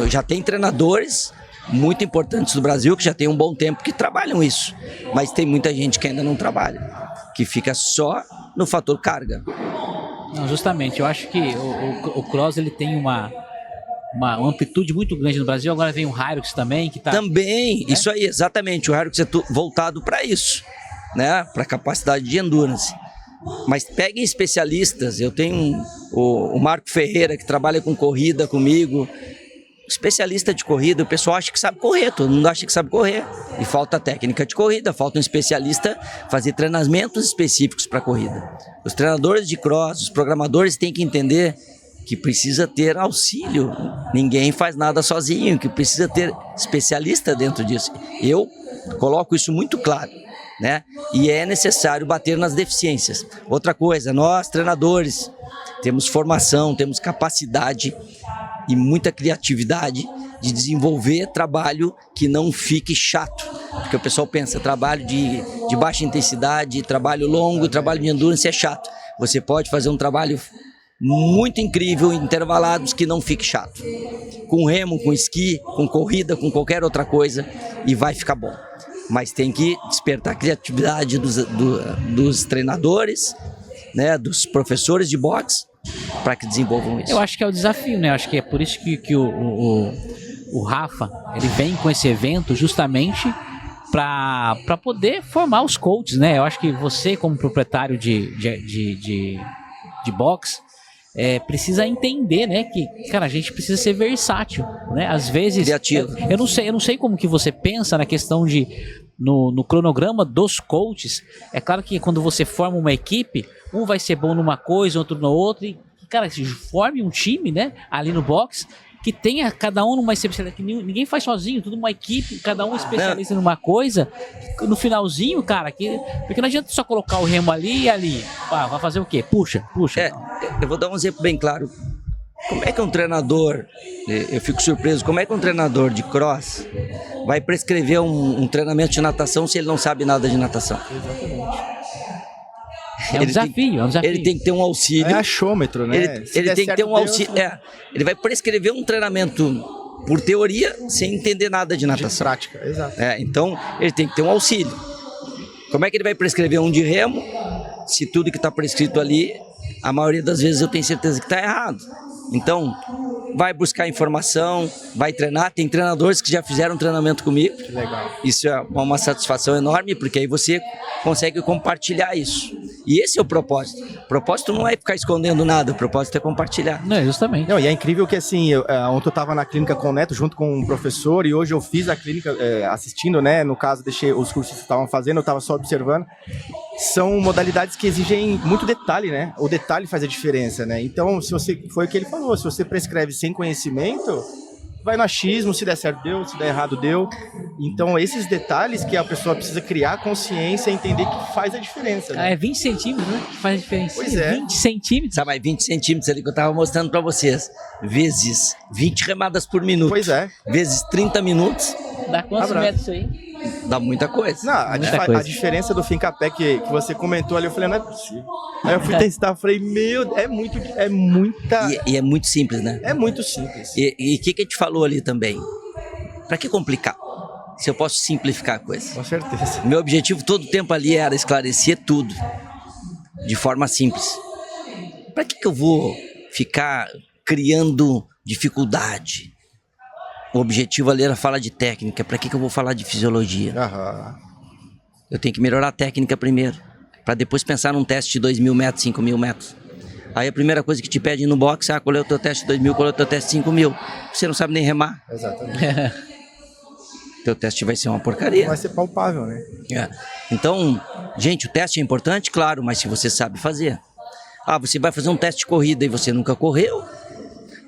já tem treinadores muito importantes do Brasil que já tem um bom tempo que trabalham isso, mas tem muita gente que ainda não trabalha, que fica só no fator carga. Não, justamente, eu acho que o cross ele tem uma amplitude muito grande no Brasil. Agora vem o Hyrox também, que tá... Também, isso aí, exatamente. O Hyrox é voltado para isso, né? Para capacidade de endurance. Mas peguem especialistas, eu tenho o Marco Ferreira, que trabalha com corrida comigo, especialista de corrida, o pessoal acha que sabe correr, todo mundo acha que sabe correr, e falta técnica de corrida, falta um especialista fazer treinamentos específicos para corrida. Os treinadores de cross, os programadores têm que entender que precisa ter auxílio, ninguém faz nada sozinho, que precisa ter especialista dentro disso. Eu coloco isso muito claro, né? E é necessário bater nas deficiências. Outra coisa, nós treinadores temos formação, temos capacidade e muita criatividade de desenvolver trabalho que não fique chato, porque o pessoal pensa, trabalho de baixa intensidade, trabalho longo, trabalho de endurance é chato. Você pode fazer um trabalho muito incrível, intervalados, que não fique chato, com remo, com esqui, com corrida, com qualquer outra coisa, e vai ficar bom. Mas tem que despertar a criatividade dos treinadores, né, dos professores de boxe, para que desenvolvam isso. Eu acho que é o desafio, né? Eu acho que é por isso que o Rafa, ele vem com esse evento justamente para poder formar os coaches, né? Eu acho que você, como proprietário de boxe, precisa entender, né, que, cara, a gente precisa ser versátil, né? Às vezes, criativo. Eu não sei como que você pensa na questão de no cronograma dos coaches. É claro que quando você forma uma equipe, um vai ser bom numa coisa, outro na outra, e, cara, se forme um time, né, ali no boxe, que tenha cada um numa especialidade, que ninguém faz sozinho, tudo uma equipe, cada um especialista numa coisa, no finalzinho, cara, porque não adianta só colocar o remo ali e ali, vai fazer o quê? Puxa. Eu vou dar um exemplo bem claro. Como é que um treinador, eu fico surpreso, como é que um treinador de cross vai prescrever um treinamento de natação se ele não sabe nada de natação? Exatamente. É um desafio. Ele tem que ter um auxílio. É achômetro, né? Ele tem que ter um auxílio. Ele vai prescrever um treinamento por teoria sem entender nada de natação. De prática, exato. Então, ele tem que ter um auxílio. Como é que ele vai prescrever um de remo se tudo que está prescrito ali, a maioria das vezes eu tenho certeza que está errado? Então, vai buscar informação, vai treinar. Tem treinadores que já fizeram treinamento comigo. Que legal. Isso é uma satisfação enorme, porque aí você consegue compartilhar isso. E esse é o propósito. O propósito não é ficar escondendo nada, o propósito é compartilhar. Não, justamente. Não, e é incrível que, assim, ontem eu estava na clínica com o Neto, junto com um professor, e hoje eu fiz a clínica assistindo, né? No caso, deixei os cursos que estavam fazendo, eu estava só observando. São modalidades que exigem muito detalhe, né? O detalhe faz a diferença, né? Então, foi o que ele falou, se você prescreve sem conhecimento, vai no achismo, se der certo deu, se der errado deu. Então, esses detalhes que a pessoa precisa criar consciência e entender que faz a diferença, né? É 20 centímetros, né? Que faz a diferença. Pois é. 20 centímetros. Sabe, mas 20 centímetros ali que eu estava mostrando para vocês, vezes 20 remadas por minuto. Pois é. Vezes 30 minutos, Dá quantos metros isso aí? dá muita coisa. Não, a diferença do Fincapé que você comentou ali, eu falei, não é possível. Aí eu fui testar, eu falei, é muita... E é muito simples, né? É muito simples. E o que a gente falou ali também? Pra que complicar? Se eu posso simplificar a coisa. Com certeza. Meu objetivo todo o tempo ali era esclarecer tudo de forma simples. Pra que eu vou ficar criando dificuldade? O objetivo ali era falar de técnica. Pra que eu vou falar de fisiologia? Aham. Eu tenho que melhorar a técnica primeiro, para depois pensar num teste de 2.000 metros, 5.000 metros. Aí a primeira coisa que te pedem no boxe é qual é o teu teste de 2.000, qual é o teu teste de 5.000. Você não sabe nem remar. Exatamente. Teu teste vai ser uma porcaria. Vai ser palpável, né? Então, gente, o teste é importante, claro, mas se você sabe fazer. Você vai fazer um teste de corrida e você nunca correu.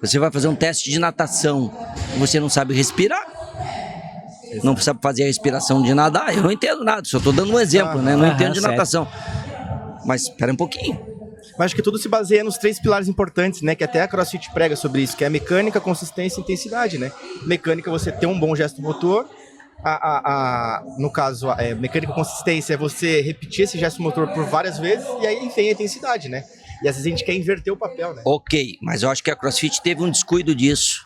Você vai fazer um teste de natação e você não sabe respirar. Não sabe fazer a respiração de nadar. Eu não entendo nada, só estou dando um exemplo, né? Não entendo de natação. Mas espera um pouquinho. Mas acho que tudo se baseia nos 3 pilares importantes, né? Que até a CrossFit prega sobre isso, que é a mecânica, consistência e intensidade, né? Mecânica, você ter um bom gesto motor. No caso, mecânica e consistência é você repetir esse gesto motor por várias vezes. E aí vem a intensidade, né? E às vezes a gente quer inverter o papel, né? Ok, mas eu acho que a CrossFit teve um descuido disso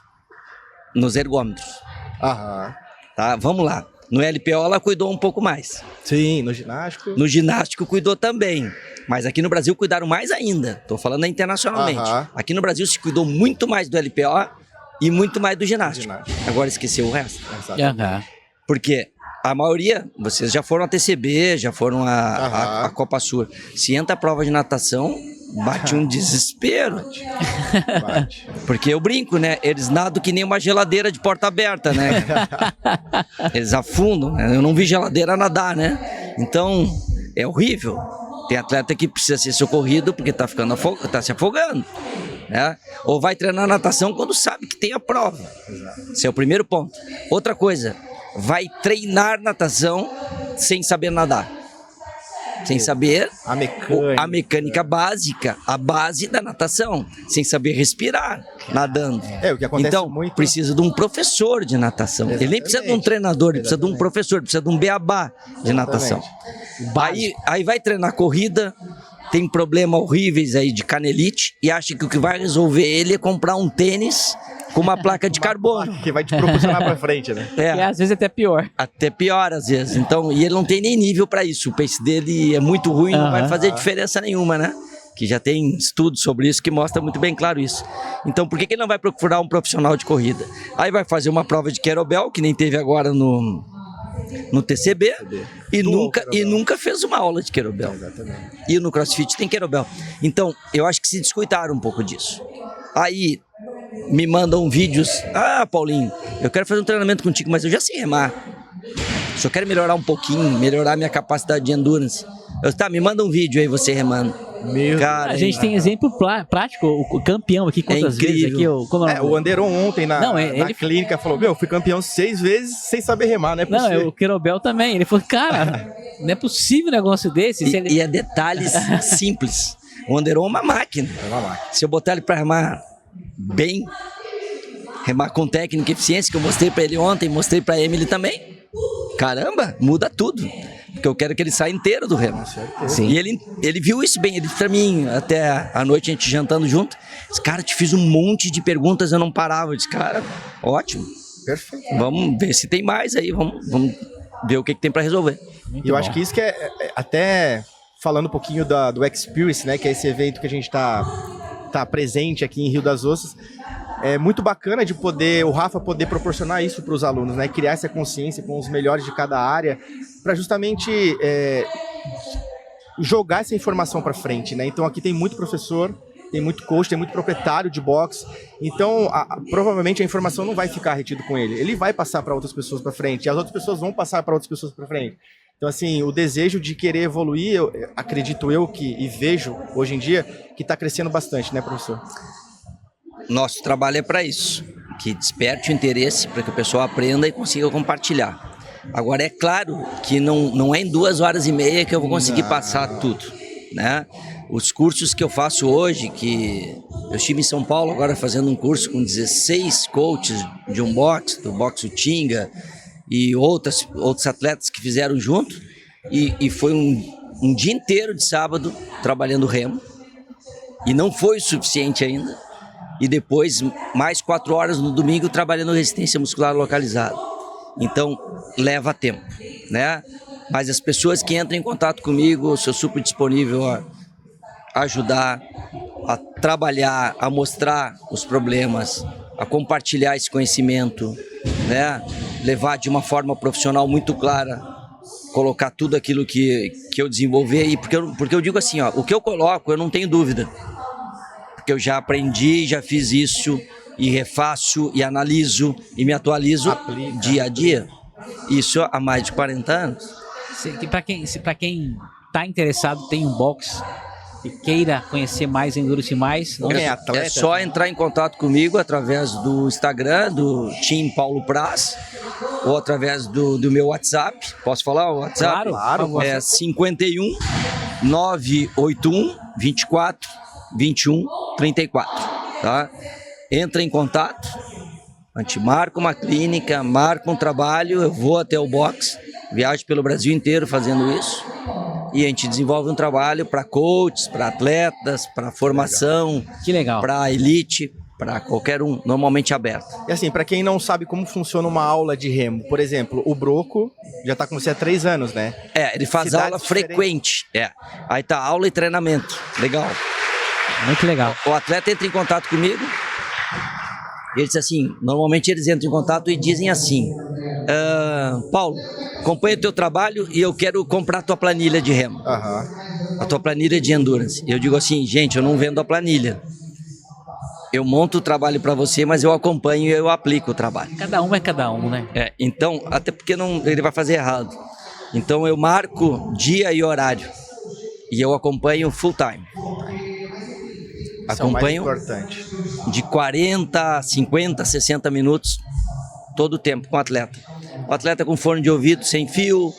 nos ergômetros. Aham. Tá, vamos lá. No LPO ela cuidou um pouco mais. Sim, no ginástico. No ginástico cuidou também. Mas aqui no Brasil cuidaram mais ainda. Estou falando internacionalmente. Aqui no Brasil se cuidou muito mais do LPO e muito mais do ginástico. Agora esqueceu o resto. Exatamente. Porque A maioria, vocês já foram a TCB, já foram a Copa Sur. Se entra a prova de natação, bate um desespero. Bate. Porque eu brinco, né? Eles nadam que nem uma geladeira de porta aberta, né? Eles afundam, né? Eu não vi geladeira nadar, né? Então, é horrível. Tem atleta que precisa ser socorrido porque tá se afogando, né? Ou vai treinar natação quando sabe que tem a prova. Esse é o primeiro ponto. Outra coisa, vai treinar natação sem saber nadar. Sem saber a mecânica básica, a base da natação, sem saber respirar, nadando. O que acontece então, muito... precisa de um professor de natação. Exatamente. Ele nem precisa de um treinador, ele precisa de um professor, precisa de um beabá de natação. Aí vai treinar corrida, tem problemas horríveis aí de canelite e acha que o que vai resolver ele é comprar um tênis com uma placa de carbono. Que vai te propulsionar pra frente, né? E às vezes até pior. Até pior, às vezes. Então, e ele não tem nem nível para isso. O pace dele é muito ruim, não vai fazer diferença nenhuma, né? Que já tem estudos sobre isso que mostra muito bem claro isso. Então, por que ele não vai procurar um profissional de corrida? Aí vai fazer uma prova de kettlebell, que nem teve agora no TCB, e nunca fez uma aula de kettlebell. E no CrossFit tem kettlebell. Então, eu acho que se descuidaram um pouco disso. Aí me mandam vídeos. Paulinho, eu quero fazer um treinamento contigo, mas eu já sei remar. Só quero melhorar um pouquinho, melhorar minha capacidade de endurance. Me manda um vídeo aí você remando. Cara, a gente tem exemplo prático, o campeão aqui, quantas vezes aqui? O Anderon ontem na clínica falou, fui campeão 6 vezes sem saber remar, não é possível. O kettlebell também, ele falou, cara, não é possível um negócio desse. E é detalhes simples. O Anderon é uma máquina. Se eu botar ele pra remar bem, remar com técnica e eficiência, que eu mostrei pra ele ontem, mostrei pra Emily também, caramba, muda tudo. Porque eu quero que ele saia inteiro do remo. Sim. E ele viu isso bem. Ele disse pra mim, até a noite a gente jantando junto, disse, cara, te fiz um monte de perguntas, eu não parava. Eu disse, cara, ótimo. Perfeito. Vamos ver se tem mais aí, vamos ver o que tem pra resolver. E eu acho que isso que é até falando um pouquinho do Experience, né, que é esse evento que a gente tá presente aqui em Rio das Ostras. É muito bacana de o Rafa poder proporcionar isso para os alunos, né? Criar essa consciência com os melhores de cada área, para justamente jogar essa informação para frente, né? Então aqui tem muito professor, tem muito coach, tem muito proprietário de box. Então provavelmente a informação não vai ficar retida com ele. Ele vai passar para outras pessoas para frente, e as outras pessoas vão passar para outras pessoas para frente. Então, assim, o desejo de querer evoluir, acredito eu e vejo hoje em dia que está crescendo bastante, né, professor? Nosso trabalho é para isso, que desperte o interesse para que a pessoa aprenda e consiga compartilhar. Agora, é claro que não é em 2h30 que eu vou conseguir passar tudo, né? Os cursos que eu faço hoje, que eu estive em São Paulo agora fazendo um curso com 16 coaches de um boxe, do boxe Utinga, e outros atletas que fizeram junto, e foi um dia inteiro de sábado trabalhando remo, e não foi o suficiente ainda. E depois, mais 4 horas no domingo, trabalhando resistência muscular localizada. Então, leva tempo, né? Mas as pessoas que entram em contato comigo, eu sou super disponível a ajudar, a trabalhar, a mostrar os problemas, a compartilhar esse conhecimento, né? Levar de uma forma profissional muito clara, colocar tudo aquilo que eu desenvolver aí, porque eu digo assim, o que eu coloco, eu não tenho dúvida. Porque eu já aprendi, já fiz isso, e refaço, e analiso, e me atualizo dia a dia. Isso há mais de 40 anos. Para quem está interessado, tem um box e queira conhecer mais Endurance Mais, é só entrar em contato comigo através do Instagram, do Team Paulo Praz, ou através do meu WhatsApp. Posso falar o WhatsApp? Claro. É 51 981 24 21 34, tá? Entra em contato, a gente marca uma clínica, marca um trabalho, eu vou até o box, viajo pelo Brasil inteiro fazendo isso, e a gente desenvolve um trabalho para coaches, para atletas, para formação, para elite, para qualquer um, normalmente aberto. E assim, para quem não sabe como funciona uma aula de remo, por exemplo, o Broco já tá com você há 3 anos, né? Ele faz aula frequente, aí tá aula e treinamento, legal. Muito legal. O atleta entra em contato comigo, ele diz assim, normalmente eles entram em contato e dizem assim, Paulo, acompanho o teu trabalho e eu quero comprar a tua planilha de remo, a tua planilha de endurance. Eu digo assim, gente, eu não vendo a planilha. Eu monto o trabalho para você, mas eu acompanho e eu aplico o trabalho. Cada um é cada um, né? Então, até porque ele vai fazer errado. Então eu marco dia e horário e eu acompanho full time. Acompanho de 40, 50, 60 minutos todo o tempo com o atleta. O atleta com fone de ouvido sem fio,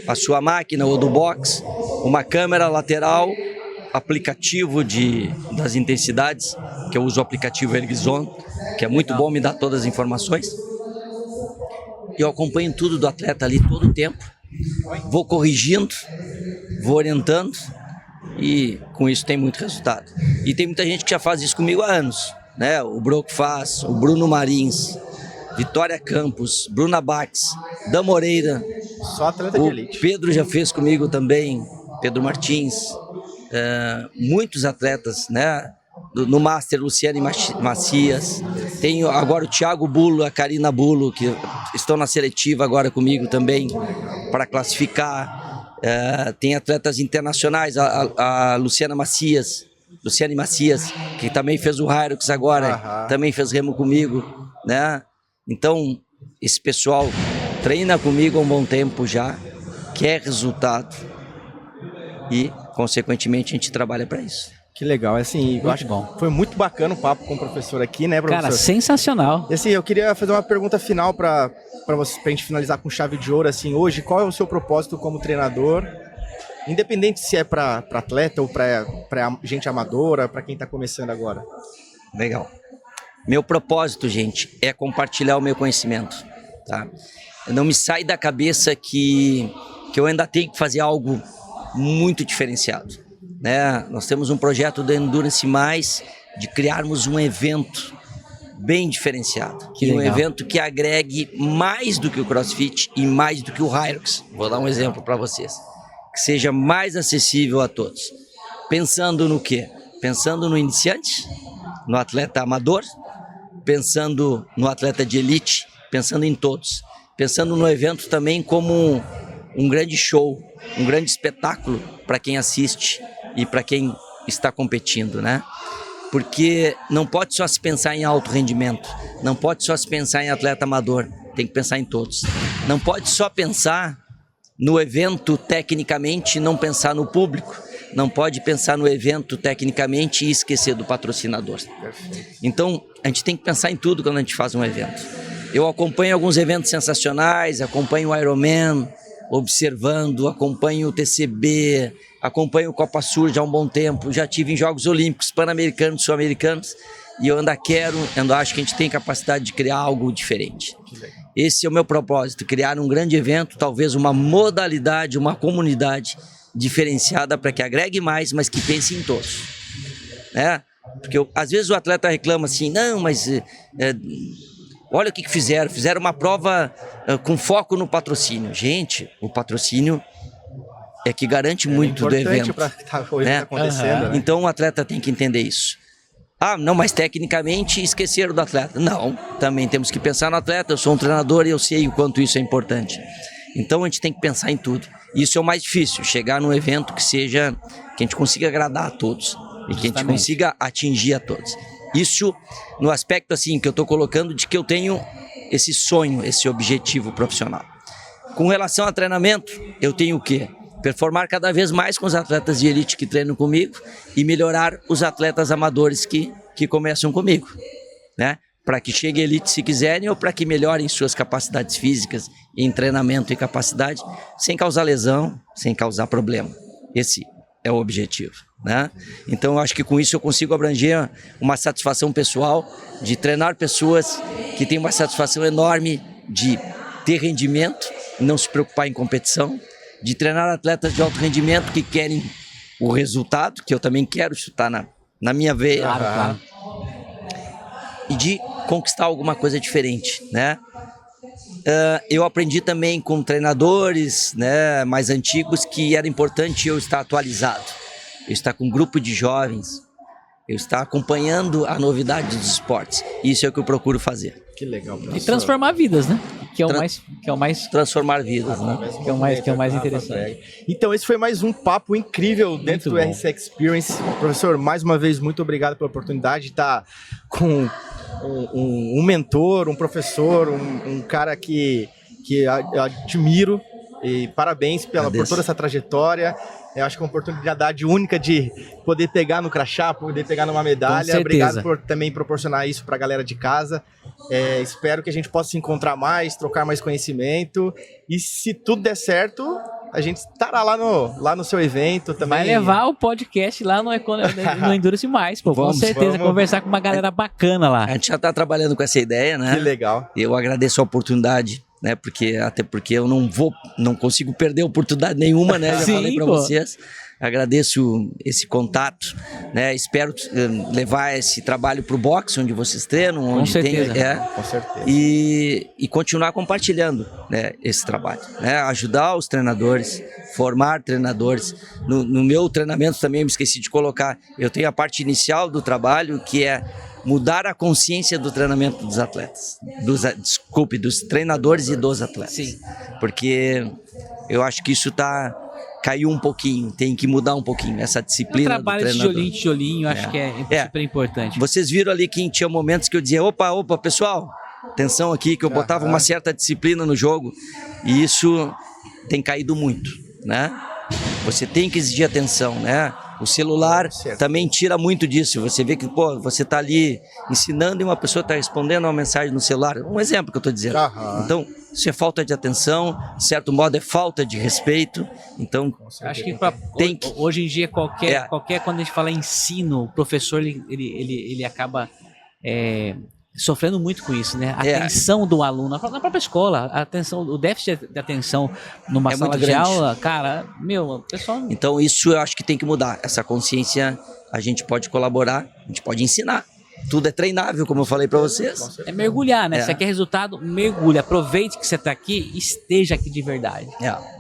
a sua máquina ou do box, uma câmera lateral, aplicativo das intensidades, que eu uso o aplicativo Ergzone, que é muito bom, me dá todas as informações. Eu acompanho tudo do atleta ali todo o tempo, vou corrigindo, vou orientando e com isso tem muito resultado. E tem muita gente que já faz isso comigo há anos, né? O Broco faz, o Bruno Marins, Vitória Campos, Bruna Bax, Dan Moreira. Só atleta de elite. O Pedro já fez comigo também, Pedro Martins. Muitos atletas, né? No Master, Luciane Macias. Tenho agora o Thiago Bulo, a Karina Bulo, que estão na seletiva agora comigo também para classificar. Tem atletas internacionais, a Luciane Macias, que também fez o Hyrox agora, também fez remo comigo, né? Então, esse pessoal treina comigo há um bom tempo já, quer resultado e, consequentemente, a gente trabalha para isso. Que legal, assim, eu acho bom. Foi muito bacana o papo com o professor aqui, né, professor? Cara, sensacional. E assim, eu queria fazer uma pergunta final para a gente finalizar com chave de ouro, assim, hoje, qual é o seu propósito como treinador? Independente se é para atleta ou para gente amadora, para quem está começando agora. Legal. Meu propósito, gente, é compartilhar o meu conhecimento, tá? Não me sai da cabeça que eu ainda tenho que fazer algo muito diferenciado, né? Nós temos um projeto da Endurance Mais de criarmos um evento bem diferenciado. Um evento que agregue mais do que o CrossFit e mais do que o Hyrox. Vou dar um exemplo para vocês. Que seja mais acessível a todos. Pensando no quê? Pensando no iniciante, no atleta amador, pensando no atleta de elite, pensando em todos. Pensando no evento também como um grande show, um grande espetáculo para quem assiste e para quem está competindo, né? Porque não pode só se pensar em alto rendimento, não pode só se pensar em atleta amador, tem que pensar em todos. Não pode só pensar no evento tecnicamente e não pensar no público. Não pode pensar no evento tecnicamente e esquecer do patrocinador. Então, a gente tem que pensar em tudo quando a gente faz um evento. Eu acompanho alguns eventos sensacionais, acompanho o Ironman, observando, acompanho o TCB, acompanho o Copa Sur já há um bom tempo, já tive em Jogos Olímpicos, Pan-Americanos, Sul-Americanos, e eu ainda acho que a gente tem capacidade de criar algo diferente. Esse é o meu propósito, criar um grande evento, talvez uma modalidade, uma comunidade diferenciada para que agregue mais, mas que pense em todos, né? Porque às vezes o atleta reclama assim, não, mas olha o que fizeram uma prova com foco no patrocínio. Gente, o patrocínio é que garante muito do evento. Para né? Acontecendo, né? Então o atleta tem que entender isso. Ah, não, mas tecnicamente esqueceram do atleta. Não, também temos que pensar no atleta. Eu sou um treinador e eu sei o quanto isso é importante. Então a gente tem que pensar em tudo. Isso é o mais difícil, chegar num evento que a gente consiga agradar a todos e que a gente consiga atingir a todos. Isso no aspecto assim que eu estou colocando de que eu tenho esse sonho, esse objetivo profissional. Com relação a treinamento, eu tenho o quê? Performar cada vez mais com os atletas de elite que treinam comigo e melhorar os atletas amadores que começam comigo, né? Para que chegue a elite se quiserem ou para que melhorem suas capacidades físicas em treinamento e capacidade, sem causar lesão, sem causar problema. Esse é o objetivo, né? Então eu acho que com isso eu consigo abranger uma satisfação pessoal de treinar pessoas que têm uma satisfação enorme de ter rendimento, não se preocupar em competição, de treinar atletas de alto rendimento que querem o resultado, que eu também quero chutar na minha veia. Claro. E de conquistar alguma coisa diferente, né? Eu aprendi também com treinadores, né, mais antigos que era importante eu estar atualizado, eu estar com um grupo de jovens, eu estar acompanhando a novidade dos esportes. Isso é o que eu procuro fazer. Que legal, professor. E transformar vidas, né? que é o mais transformar vidas, né? que é o mais interessante. Então, esse foi mais um papo incrível dentro do RC Experience. Professor, mais uma vez, muito obrigado pela oportunidade de estar com um mentor, um professor, um cara que admiro. E parabéns por toda essa trajetória. Eu acho que é uma oportunidade única de poder pegar no crachá, poder pegar numa medalha. Obrigado por também proporcionar isso para a galera de casa. Espero que a gente possa se encontrar mais, trocar mais conhecimento. E se tudo der certo, a gente estará lá no seu evento também. Vai levar o podcast lá no Endurance Mais, pô. Com certeza, conversar com uma galera bacana lá. A gente já está trabalhando com essa ideia, né? Que legal. Eu agradeço a oportunidade, né? Até porque eu não consigo perder oportunidade nenhuma, né? Já falei para vocês. Agradeço esse contato, né? Espero levar esse trabalho para o box, onde vocês treinam, onde com certeza. Com certeza. E continuar compartilhando, né, esse trabalho, né? Ajudar os treinadores, formar treinadores. No meu treinamento também eu me esqueci de colocar, eu tenho a parte inicial do trabalho, que é mudar a consciência do treinamento dos atletas, dos treinadores e dos atletas. Sim. Porque eu acho que isso caiu um pouquinho, tem que mudar um pouquinho essa disciplina do treinador. Trabalho tijolinho, acho que é super importante. Vocês viram ali que tinha momentos que eu dizia, opa, pessoal, atenção aqui, que eu botava uma certa disciplina no jogo, e isso tem caído muito, né? Você tem que exigir atenção, né? O celular também tira muito disso. Você vê que, você tá ali ensinando e uma pessoa está respondendo uma mensagem no celular. Um exemplo que eu estou dizendo. Então, isso é falta de atenção, de certo modo é falta de respeito. Então, acho que hoje em dia, qualquer quando a gente fala ensino, o professor ele acaba sofrendo muito com isso, né? A atenção do aluno, na própria escola, o déficit de atenção numa sala de aula, cara, o pessoal... Então isso eu acho que tem que mudar, essa consciência a gente pode colaborar, a gente pode ensinar, tudo é treinável, como eu falei para vocês. É mergulhar, né? Você quer resultado, mergulha, aproveite que você tá aqui, esteja aqui de verdade.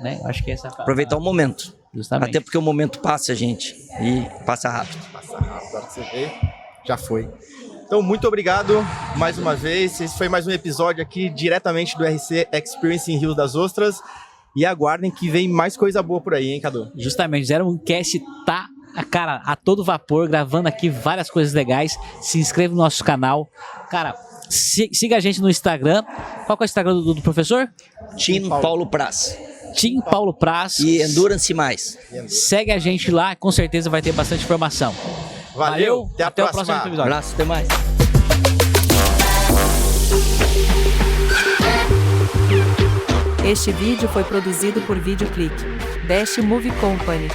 Né? Eu acho que essa aproveitar o momento. Justamente. Até porque o momento passa, gente, e passa rápido. Agora você vê, já foi. Então, muito obrigado mais uma vez. Esse foi mais um episódio aqui diretamente do RC Experience em Rio das Ostras. E aguardem que vem mais coisa boa por aí, hein, Cadu? Justamente, 01Cast tá, cara, a todo vapor, gravando aqui várias coisas legais. Se inscreva no nosso canal. Cara, siga a gente no Instagram. Qual que é o Instagram do professor? Team Paulo Praz. Team Paulo Praz. E Endurance Mais. Segue a gente lá, com certeza vai ter bastante informação. Valeu, até o próximo episódio. Abraço, até mais. Este vídeo foi produzido por Videoclick, Best Movie Company.